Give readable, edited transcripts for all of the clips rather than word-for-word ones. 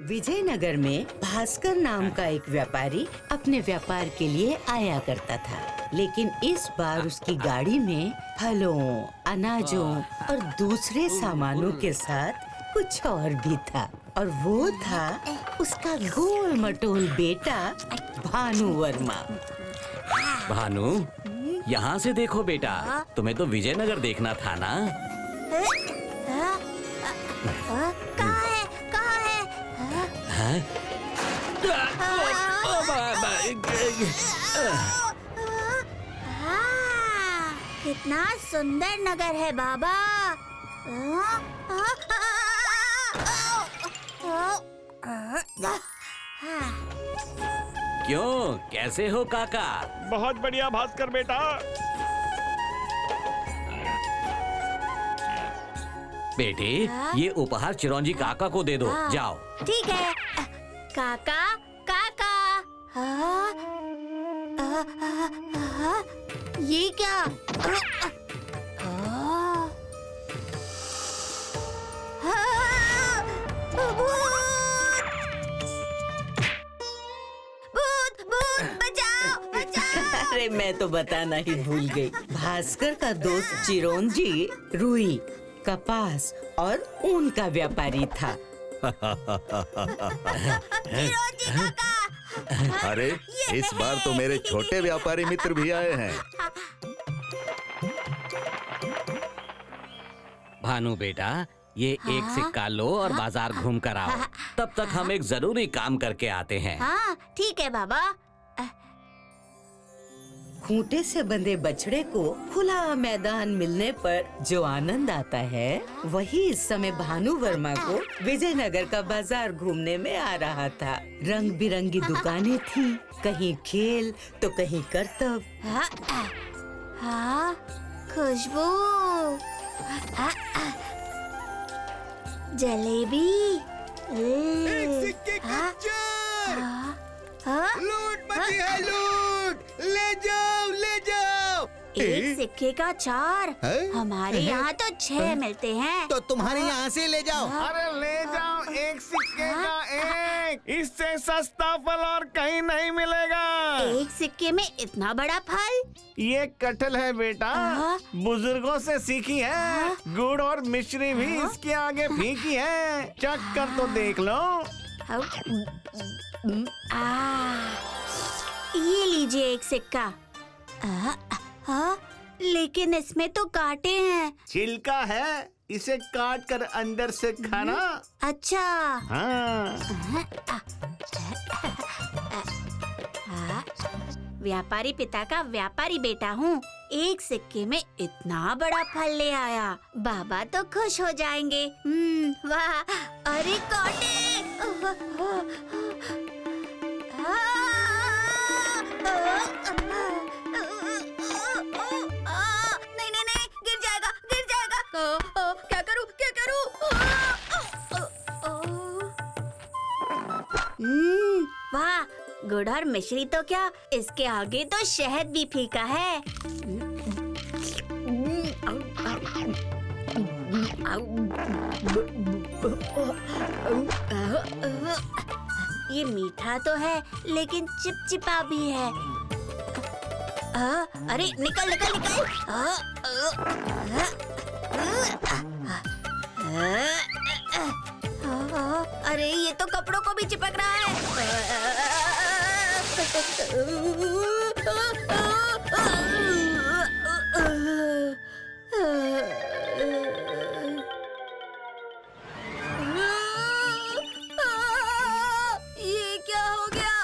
विजयनगर में भास्कर नाम का एक व्यापारी अपने व्यापार के लिए आया करता था, लेकिन इस बार उसकी गाड़ी में फलों, अनाजों और दूसरे सामानों के साथ कुछ और भी था, और वो था उसका गोल मटोल बेटा भानु वर्मा। भानु, यहाँ से देखो बेटा, तुम्हें तो विजयनगर देखना था ना? कितना सुंदर नगर है बाबा। क्यों, कैसे हो काका? बहुत बढ़िया भास्कर बेटा। बेटे, ये उपहार चिरौंजी काका को दे दो, जाओ। ठीक है काका। काका, ये क्या? भूत, भूत, बचाओ, बचाओ। अरे मैं तो बताना ही भूल गई। भास्कर का दोस्त चिरौंजी रुई, कपास और ऊन का व्यापारी था। चिरौंजी काका। अरे इस बार तो मेरे छोटे व्यापारी मित्र भी आए हैं। भानु बेटा, ये एक सिक्का लो और बाजार घूम कर आओ। तब तक हम एक जरूरी काम करके आते हैं। हाँ ठीक है बाबा। खूंटे से बंधे बछड़े को खुला मैदान मिलने पर जो आनंद आता है, वही इस समय भानु वर्मा को विजयनगर का बाजार घूमने में आ रहा था। रंग बिरंगी दुकानें थीं, कहीं खेल तो कहीं करतब। हाँ, खुशबू, जलेबी, एक सिक्के का चार। लूट मची है, लूट। ले जाओ, ले जाओ। एक सिक्के का 4। हमारे यहाँ तो 6 मिलते हैं। तो तुम्हारे यहाँ से ले जाओ। अरे ले जाओ, एक सिक्के का एक। इससे सस्ता फल और कहीं नहीं मिलेगा। एक सिक्के में इतना बड़ा फल? ये कटहल है बेटा, बुजुर्गों से सीखी है। गुड़ और मिश्री भी इसके आगे फीकी है। चख कर तो देख लो। ये लीजिए एक सिक्का। लेकिन इसमें तो कांटे हैं। छिलका है, इसे काट कर अंदर से खाना। अच्छा। हाँ। व्यापारी पिता का व्यापारी बेटा हूँ। एक सिक्के में इतना बड़ा फल ले आया। बाबा तो खुश हो जाएंगे। वाह, अरे कांटे। नहीं नहीं नहीं, गिर जाएगा, गिर जाएगा। क्या करूं, क्या करूं? वाह, गुड़ और मिश्री तो क्या, इसके आगे तो शहद भी फीका है। ये मीठा तो है, लेकिन चिपचिपा भी है। अरे निकल निकल निकल। अरे ये तो कपड़ों को भी चिपक रहा है। ये क्या हो गया?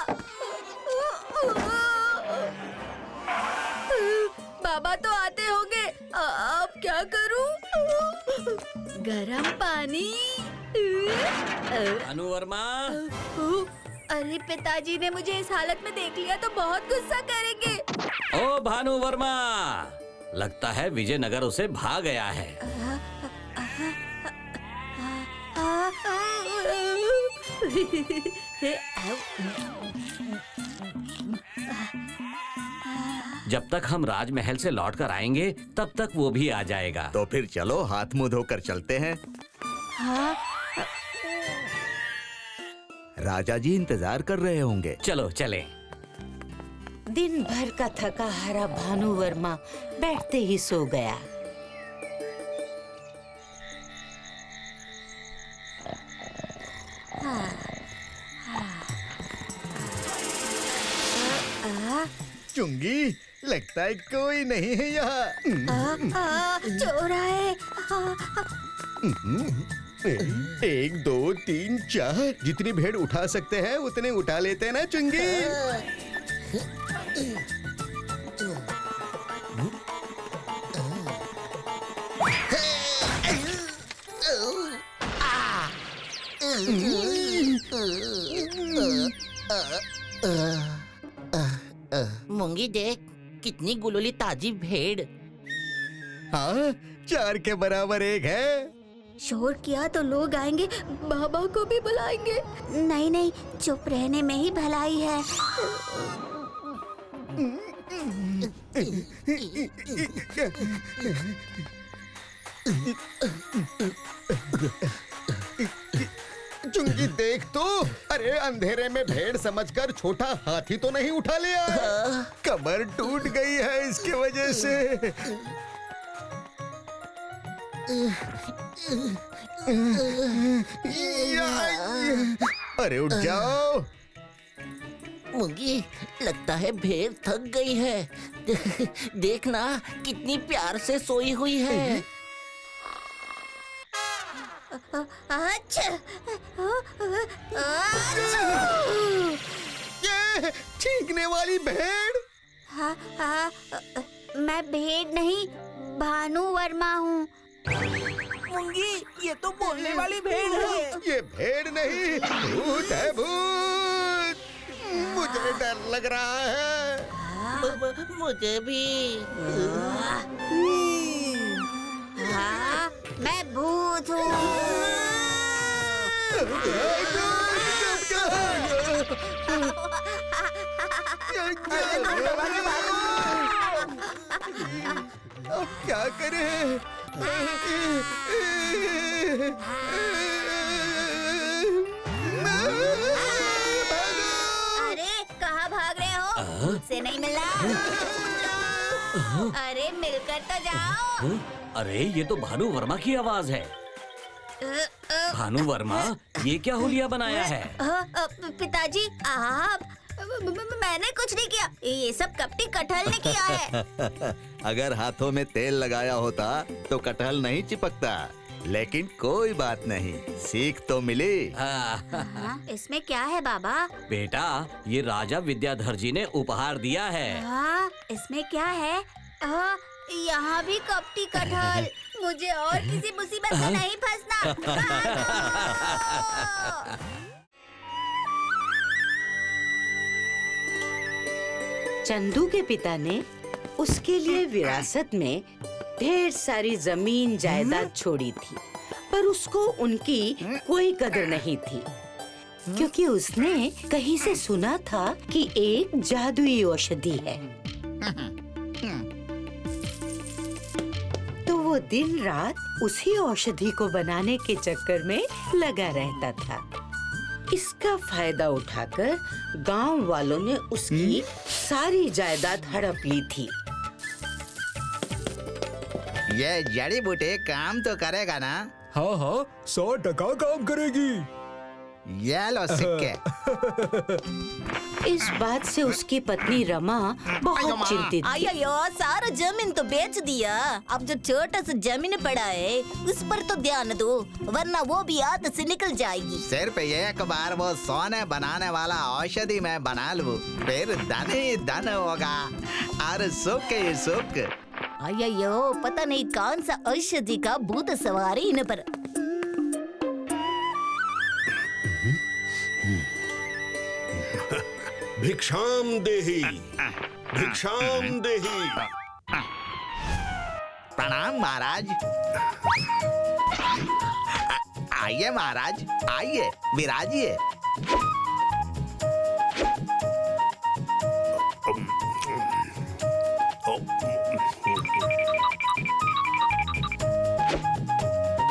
बाबा तो आते होंगे, अब क्या करूं? गरम पानी। भानु वर्मा। अरे पिताजी ने मुझे इस हालत में देख लिया तो बहुत गुस्सा करेंगे। ओ भानु वर्मा, लगता है विजयनगर उसे भाग गया है। जब तक हम राजमहल से लौटकर आएंगे, तब तक वो भी आ जाएगा। तो फिर चलो हाथ मुंह धोकर चलते हैं। राजा जी इंतजार कर रहे होंगे। चलो चले। दिन भर का थका हारा भानु वर्मा बैठते ही सो गया। चुंगी, लगता है कोई नहीं है यहाँ। चोर आए। 1 2 3 4 जितनी भेड़ उठा सकते हैं उतने उठा लेते हैं ना चुंगी। मूंगी देख, कितनी गुलूली ताजी भेड़। हाँ, 4 के बराबर 1 है। शोर किया तो लोग आएंगे, बाबा को भी बुलाएंगे। नहीं नहीं, चुप रहने में ही भलाई है। चुंगी देख तो, अरे अंधेरे में भेड़ समझकर छोटा हाथी तो नहीं उठा लिया। कमर टूट गई है इसके वजह से। अरे उठ जाओ। मूंगी, लगता है भेड़ थक गई है। देखना कितनी प्यार से सोई हुई है। अच्छा। ये छींकने वाली भेड़। हाँ, मैं भेड़ नहीं, भानु वर्मा हूँ। मूंगी, ये तो बोलने वाली भेड़ है। ये भेड़ नहीं, भूत है भूत। मुझे डर लग रहा है। मुझे भी। हाँ, मैं भूत हूँ। अब क्या करें? अरे कहाँ भाग रहे हो? मुझसे नहीं मिलना। अरे मिलकर तो जाओ। अरे ये तो भानु वर्मा की आवाज है। भानु वर्मा, ये क्या हुलिया बनाया है? पिताजी, आप मैंने कुछ नहीं किया। ये सब कपटी कटहल ने किया है। अगर हाथों में तेल लगाया होता तो कटहल नहीं चिपकता। लेकिन कोई बात नहीं, सीख तो मिली। इसमें क्या है बाबा? बेटा, ये राजा विद्याधर जी ने उपहार दिया है। इसमें क्या है? यहाँ भी कपटी कटहल। मुझे और किसी मुसीबत में नहीं फंसना। चंदू के पिता ने उसके लिए विरासत में ढेर सारी जमीन जायदाद छोड़ी थी, पर उसको उनकी कोई कदर नहीं थी, क्योंकि उसने कहीं से सुना था कि एक जादुई औषधि है। तो वो दिन रात उसी औषधि को बनाने के चक्कर में लगा रहता था। इसका फायदा उठाकर गांव वालों ने उसकी सारी जायदाद हड़प ली थी। ये जड़ी बूटी काम तो करेगा ना? हाँ हाँ, 100% काम करेगी। ये लो सिक्के। इस बात से उसकी पत्नी रमा बहुत चिंतित थी। अयो, सारा जमीन तो बेच दिया। अब जो छोटा सा जमीन पड़ा है उस पर तो ध्यान दो, वरना वो भी हाथ से निकल जाएगी। सिर्फ एक बार वो सोने बनाने वाला औषधि मैं बना लूं, फिर धन ही धन होगा और सुख ही सुख। अयो, पता नहीं कौन सा औषधि का भूत सवारी इन पर। भिक्षाम देहि, भिक्षाम देहि। प्रणाम महाराज। आइए महाराज, आइए, विराजिए।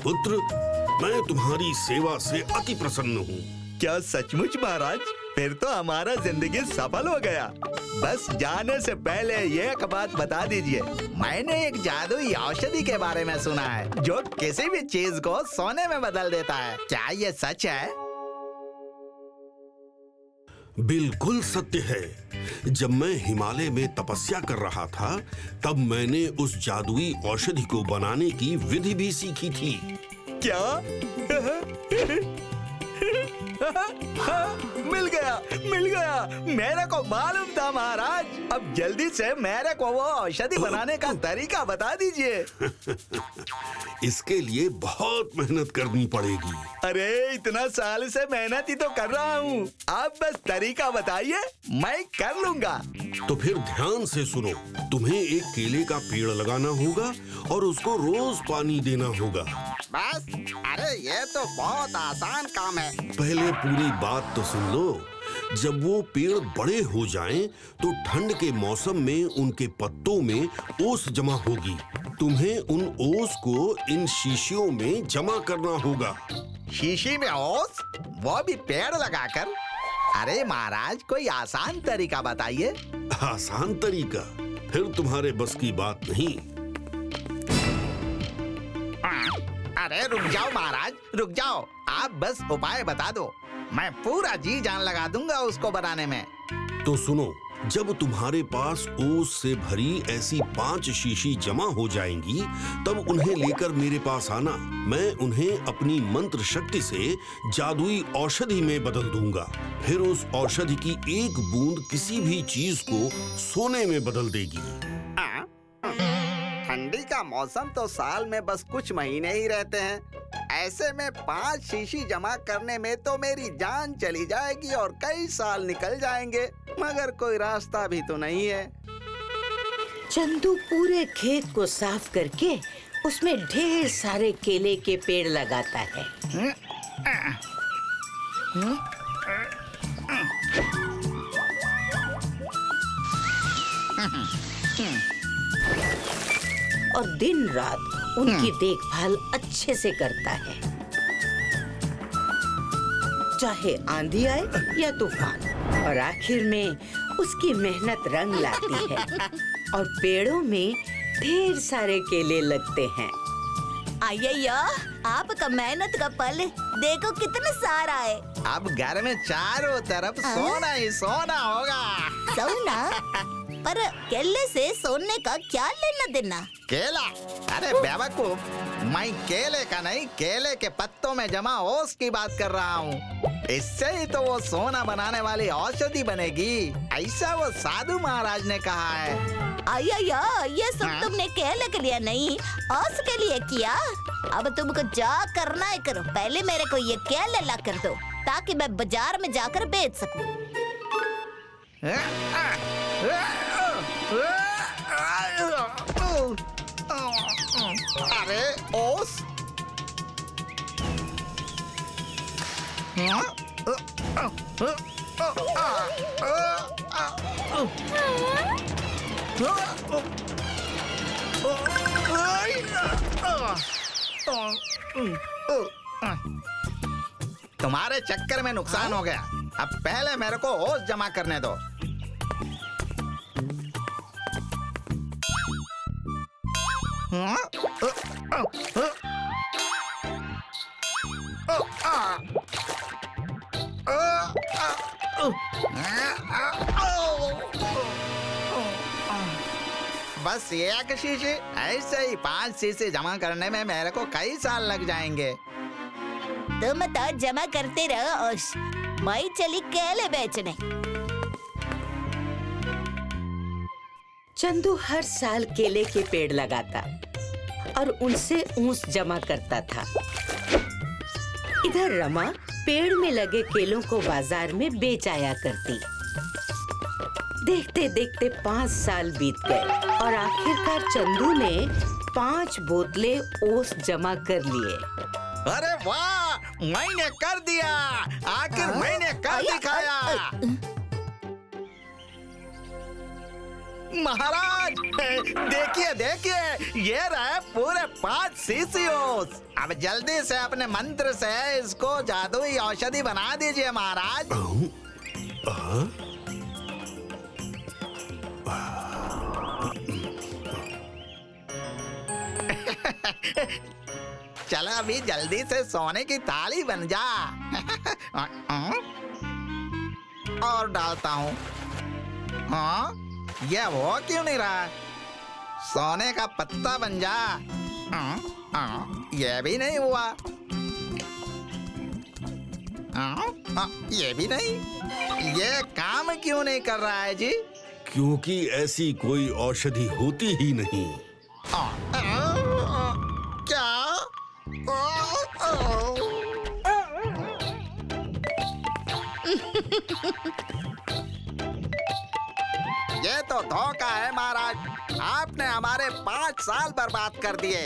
पुत्र, मैं तुम्हारी सेवा से अति प्रसन्न हूँ। क्या सचमुच महाराज? फिर तो हमारा जिंदगी सफल हो गया। बस जाने से पहले ये एक बात बता दीजिए, मैंने एक जादुई औषधि के बारे में सुना है जो किसी भी चीज को सोने में बदल देता है। क्या ये सच है? बिल्कुल सत्य है। जब मैं हिमालय में तपस्या कर रहा था, तब मैंने उस जादुई औषधि को बनाने की विधि भी सीखी थी। क्या? मिल गया, मिल गया। मेरे को मालूम था महाराज। अब जल्दी से मेरे को वो औषधि बनाने का तरीका बता दीजिए। इसके लिए बहुत मेहनत करनी पड़ेगी। अरे इतना साल से मेहनत ही तो कर रहा हूँ। आप बस तरीका बताइए, मैं कर लूँगा। तो फिर ध्यान से सुनो। तुम्हें एक केले का पेड़ लगाना होगा और उसको रोज पानी देना होगा। बस? अरे ये तो बहुत आसान काम है। पहले पूरी बात तो सुन लो। जब वो पेड़ बड़े हो जाएं, तो ठंड के मौसम में उनके पत्तों में ओस जमा होगी। तुम्हें उन ओस को इन शीशियों में जमा करना होगा। शीशी में ओस? वो भी पेड़ लगाकर? अरे महाराज, कोई आसान तरीका बताइए। आसान तरीका? फिर तुम्हारे बस की बात नहीं। अरे रुक जाओ महाराज, रुक जाओ। आप बस उपाय बता दो, मैं पूरा जी जान लगा दूंगा उसको बनाने में। तो सुनो, जब तुम्हारे पास ओस से भरी ऐसी 5 शीशी जमा हो जाएंगी, तब उन्हें लेकर मेरे पास आना। मैं उन्हें अपनी मंत्र शक्ति से जादुई औषधि में बदल दूंगा। फिर उस औषधि की एक बूंद किसी भी चीज को सोने में बदल देगी। ठंडी का मौसम तो साल में बस कुछ महीने ही रहते हैं। ऐसे में 5 शीशी जमा करने में तो मेरी जान चली जाएगी और कई साल निकल जाएंगे। मगर कोई रास्ता भी तो नहीं है। चंदू पूरे खेत को साफ करके उसमें ढेर सारे केले के पेड़ लगाता है। और दिन रात उनकी देखभाल अच्छे से करता है, चाहे आंधी आए या तूफान। और आखिर में उसकी मेहनत रंग लाती है और पेड़ों में ढेर सारे केले लगते हैं। अय्या, आपका मेहनत का फल देखो कितना सारा है। अब घर में चारों तरफ सोना ही सोना होगा। सोना? पर केले से सोने का क्या लेना देना? केला? अरे बेवकूफ, मैं केले का नहीं, केले के पत्तों में जमा ओस की बात कर रहा हूँ। इससे ही तो वो सोना बनाने वाली औषधि बनेगी, ऐसा वो साधु महाराज ने कहा है। अय्या, ये सब तुमने केले के लिए नहीं, ओस के लिए किया। अब तुमको जा करना है करो। पहले मेरे को ये केले ला कर दो, ताकि मैं बाजार में जाकर बेच सकूं। अरे ओस? तुम्हारे चक्कर में नुकसान हो गया। अब पहले मेरे को ओस जमा करने दो। बस एक शीशी? ऐसे ही 5 शीशी जमा करने में मेरे को कई साल लग जाएंगे। तुम तो जमा करते रहो ओस, मैं चली केले बेचने। चंदू हर साल केले के पेड़ लगाता और उनसे ऊंस जमा करता था। इधर रमा पेड़ में लगे केलों को बाजार में बेच आया करती। देखते देखते 5 साल बीत गए और आखिरकार चंदू ने 5 बोतलें ओस जमा कर लिए। अरे वाह, मैंने कर दिया, आखिर मैंने कर दिखाया। महाराज देखिए देखिए, ये रहे पूरे 5 सीसीओस। अब जल्दी से अपने मंत्र से इसको जादुई औषधि बना दीजिए महाराज। चलो अभी जल्दी से सोने की ताली बन जा। और डालता हूँ। हाँ, ये वो क्यों नहीं रहा? सोने का पत्ता बन जा। ये भी नहीं हुआ। ये भी नहीं। ये काम क्यों नहीं कर रहा है जी? क्योंकि ऐसी कोई औषधि होती ही नहीं। क्या? ये तो धोखा है महाराज। आपने हमारे 5 साल बर्बाद कर दिए।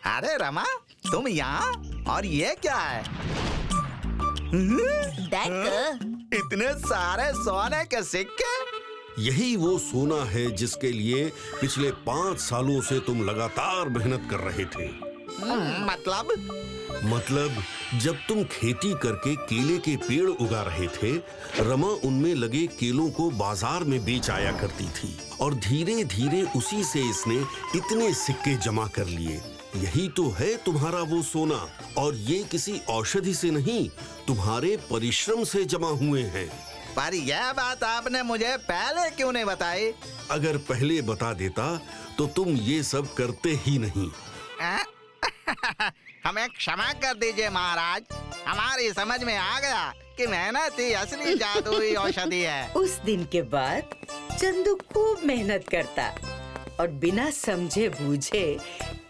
अरे रमा, तुम यहाँ? और ये क्या है? देख, इतने सारे सोने के सिक्के। यही वो सोना है जिसके लिए पिछले 5 सालों से तुम लगातार मेहनत कर रहे थे। मतलब जब तुम खेती करके केले के पेड़ उगा रहे थे, रमा उनमें लगे केलों को बाजार में बेच आया करती थी और धीरे धीरे उसी से इसने इतने सिक्के जमा कर लिए। यही तो है तुम्हारा वो सोना, और ये किसी औषधि से नहीं, तुम्हारे परिश्रम से जमा हुए हैं। पर यह बात आपने मुझे पहले क्यों नहीं बताई? अगर पहले बता देता तो तुम ये सब करते ही नहीं। हमें क्षमा कर दीजिए महाराज। हमारी समझ में आ गया कि मेहनत ही असली जादुई औषधि है। उस दिन के बाद चंदू खूब मेहनत करता और बिना समझे बूझे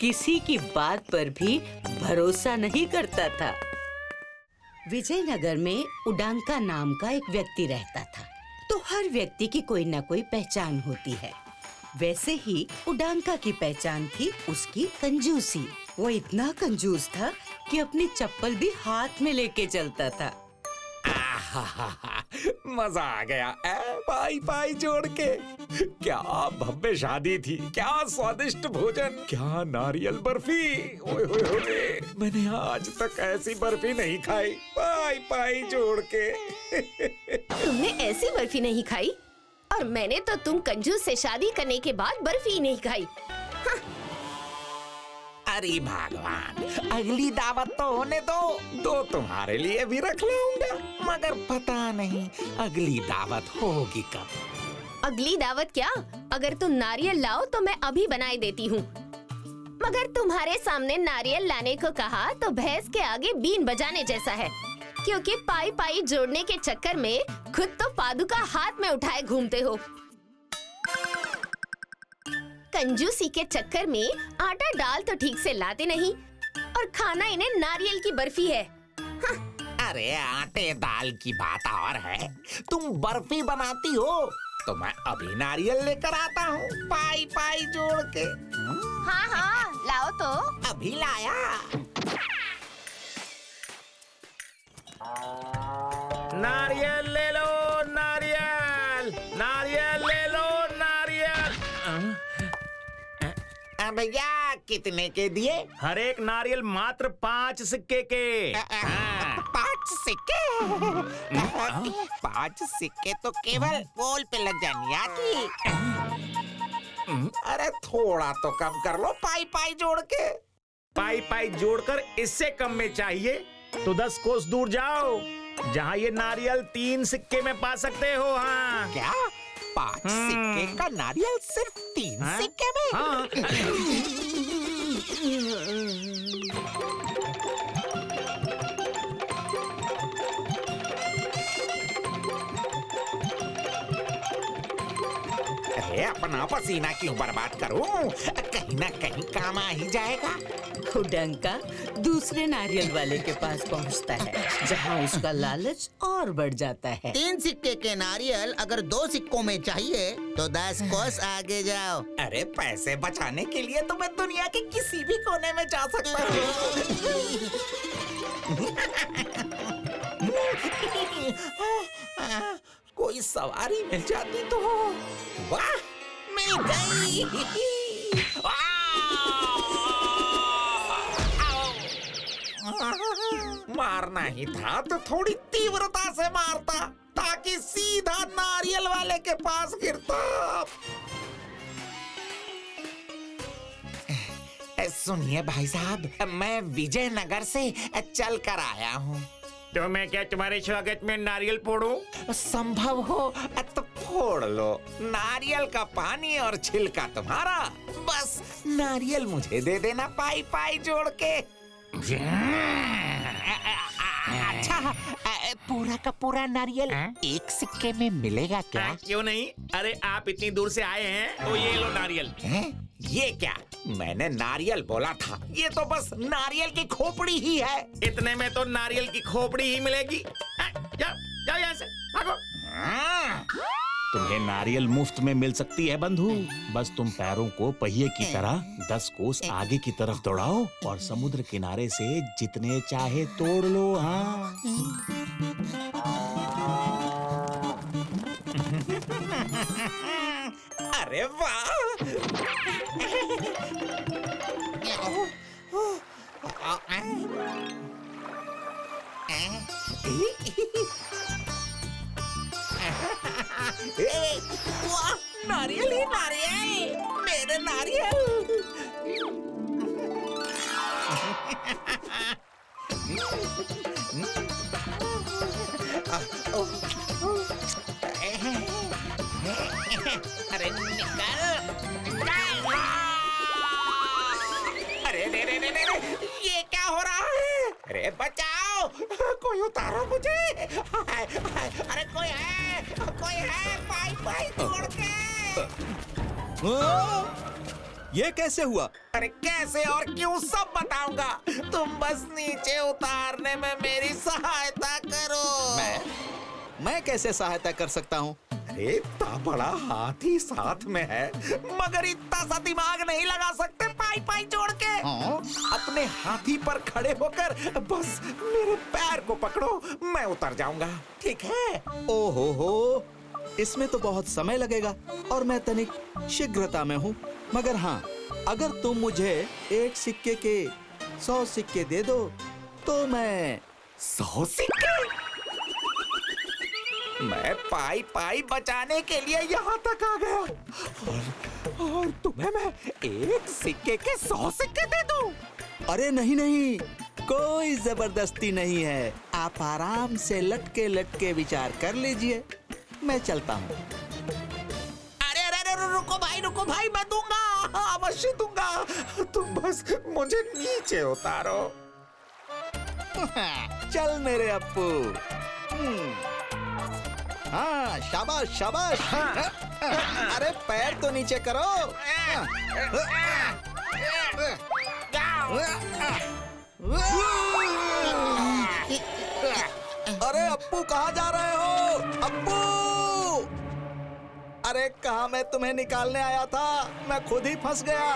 किसी की बात पर भी भरोसा नहीं करता था। विजयनगर में उडांका नाम का एक व्यक्ति रहता था। तो हर व्यक्ति की कोई न कोई पहचान होती है। वैसे ही उडांका की पहचान थी उसकी कंजूसी। वो इतना कंजूस था कि अपनी चप्पल भी हाथ में लेके चलता था। मजा आ गया। पाई पाई जोड़ के। क्या भव्य शादी थी, क्या स्वादिष्ट भोजन, क्या नारियल बर्फी। ओए होए होए, मैंने आज तक ऐसी बर्फी नहीं खाई। पाई पाई जोड़ के। तुमने ऐसी बर्फी नहीं खाई? और मैंने तो तुम कंजूस से शादी करने के बाद बर्फी नहीं खाई। अरे भगवान, अगली दावत तो होने दो तुम्हारे लिए भी रख लाऊंगा, मगर पता नहीं अगली दावत होगी कब। अगली दावत क्या? अगर तुम नारियल लाओ तो मैं अभी बनाई देती हूँ, मगर तुम्हारे सामने नारियल लाने को कहा तो भैंस के आगे बीन बजाने जैसा है, क्योंकि पाई पाई जोड़ने के चक्कर में खुद तो पादुका हाथ में उठाए घूमते हो। कंजूसी के चक्कर में आटा डाल तो ठीक से लाते नहीं, और खाना इन्हें नारियल की बर्फी है। अरे आटे दाल की बात और है, तुम बर्फी बनाती हो तो मैं अभी नारियल लेकर आता हूँ, पाई पाई जोड़ के। हाँ हाँ लाओ तो। अभी लाया। नारियल ले लो, नारियल, नारियल ले लो, नारियल। भैया कितने के दिए? हर एक नारियल मात्र 5 सिक्के के। 5 सिक्के? 5 सिक्के तो केवल पोल पे लग जानी आती। अरे थोड़ा तो कम कर लो, पाई पाई जोड़ के। पाई पाई जोड़कर इससे कम में चाहिए तो 10 कोस दूर जाओ, जहाँ ये नारियल 3 सिक्के में पा सकते हो। हाँ क्या? 5 सिक्के का नारियल सिर्फ 3 सिक्के में? हाँ। अरे अपना पसीना क्यों बर्बाद करूं? कहीं ना कहीं काम आ ही जाएगा। उडंका दूसरे नारियल वाले के पास पहुंचता है, जहां उसका लालच और बढ़ जाता है। 3 सिक्के के नारियल अगर 2 सिक्कों में चाहिए तो 10 कोस आगे जाओ। अरे पैसे बचाने के लिए तो मैं दुनिया के किसी भी कोने में जा सकता हूँ। कोई सवारी मिल जाती तो। वाह, मिल गई। मारना ही था तो थोड़ी तीव्रता से मारता, ताकि सीधा नारियल वाले के पास गिरता। सुनिए भाई साहब, मैं विजयनगर से चल कर आया हूँ। तो मैं क्या तुम्हारे स्वागत में नारियल फोड़ूं? संभव हो तो फोड़ लो। नारियल का पानी और छिलका तुम्हारा, बस नारियल मुझे दे देना पाई पाई जोड़ के। अच्छा, पूरा का पूरा नारियल एक सिक्के में मिलेगा क्या? क्यों नहीं? अरे आप इतनी दूर से आए हैं तो ये लो नारियल। ये क्या? मैंने नारियल बोला था, ये तो बस नारियल की खोपड़ी ही है। इतने में तो नारियल की खोपड़ी ही मिलेगी। जाओ जाओ यहाँ से, भागो। तुम्हें नारियल मुफ्त में मिल सकती है बंधु, बस तुम पैरों को पहिए की तरह 10 कोस आगे की तरफ दौड़ाओ और समुद्र किनारे से जितने चाहे तोड़ लो। हाँ, अरे वाह! वाह, नारियल ही नारियल, मेरे नारियल। अरे निकल! अरे रे, ये क्या हो रहा है? अरे बचाओ, कोई उतारो मुझे। अरे कोई है, पाई तोड़ के। ये कैसे हुआ? अरे कैसे और क्यों सब बताऊंगा, तुम बस नीचे उतारने में मेरी सहायता करो। मैं कैसे सहायता कर सकता हूँ? अरे इतना बड़ा हाथी साथ में है, मगर इतना सा दिमाग नहीं लगा सकते पाई जोड़ के। अपने हाथी पर खड़े होकर बस मेरे पैर को पकड़ो, मैं उतर जाऊंगा, ठीक है? ओहो, इसमें तो बहुत समय लगेगा और मैं तनिक शीघ्रता में हूँ। मगर हाँ, अगर तुम मुझे 1 सिक्के के 100 सिक्के दे दो तो मैं 100 सिक्के? मैं पाई बचाने के लिए यहाँ तक आ गया और तुम्हें मैं 1 सिक्के के 100 सिक्के दे दूं? अरे नहीं, कोई जबरदस्ती नहीं है। आप आराम से लटके विचार कर लीजिए, मैं चलता हूँ। अरे रुको भाई, मैं दूंगा, अवश्य दूंगा। तुम बस मुझे नीचे उतारो। चल मेरे अप्पू। हाँ, शाबाश। अरे पैर तो नीचे करो। अरे अप्पू, कहाँ जा रहे हो? अप्पू! अरे कहाँ मैं तुम्हें निकालने आया था, मैं खुद ही फंस गया।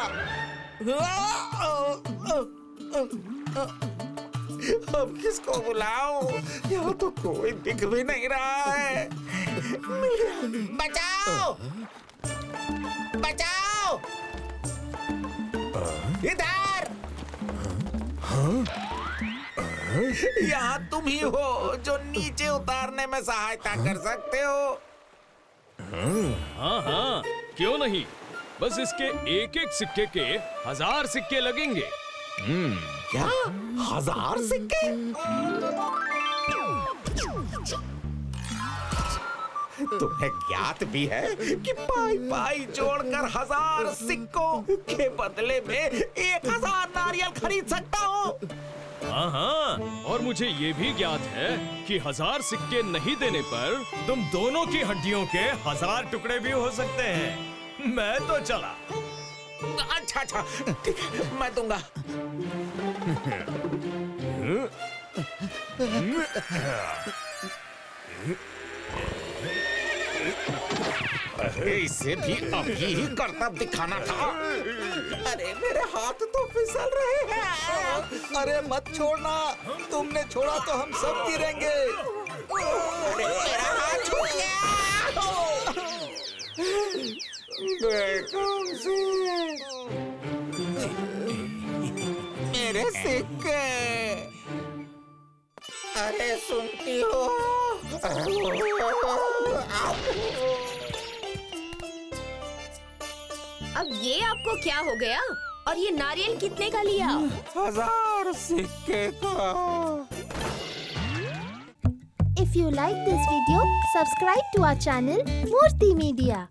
अब किसको बुलाऊं? यहाँ तो कोई दिख भी नहीं रहा है। बचाओ! इधर! यहाँ तुम ही हो जो नीचे उतारने में सहायता कर सकते हो। हाँ, क्यों नहीं? बस इसके एक सिक्के के 1000 सिक्के लगेंगे। क्या? 1000 सिक्के? तुम्हें ज्ञात भी है कि पाई जोड़कर 1000 सिक्कों के बदले में 1000 नारियल खरीद सकता हूँ। हाँ, और मुझे ये भी ज्ञात है कि 1000 सिक्के नहीं देने पर तुम दोनों की हड्डियों के 1000 टुकड़े भी हो सकते हैं। मैं तो चला। अच्छा, ठीक है, मैं दूंगा। इसे भी अभी ही करतब दिखाना था। अरे मेरे हाथ तो फिसल रहे हैं। अरे मत छोड़ना, तुमने छोड़ा तो हम सब गिरेंगे। अरे मेरा हाथ छूट गया। मेरे सिक्के, अरे सुनती हो? अब ये आपको क्या हो गया? और ये नारियल कितने का लिया? 1000 सिक्के का। If you like this video, subscribe to our channel Murthy Media.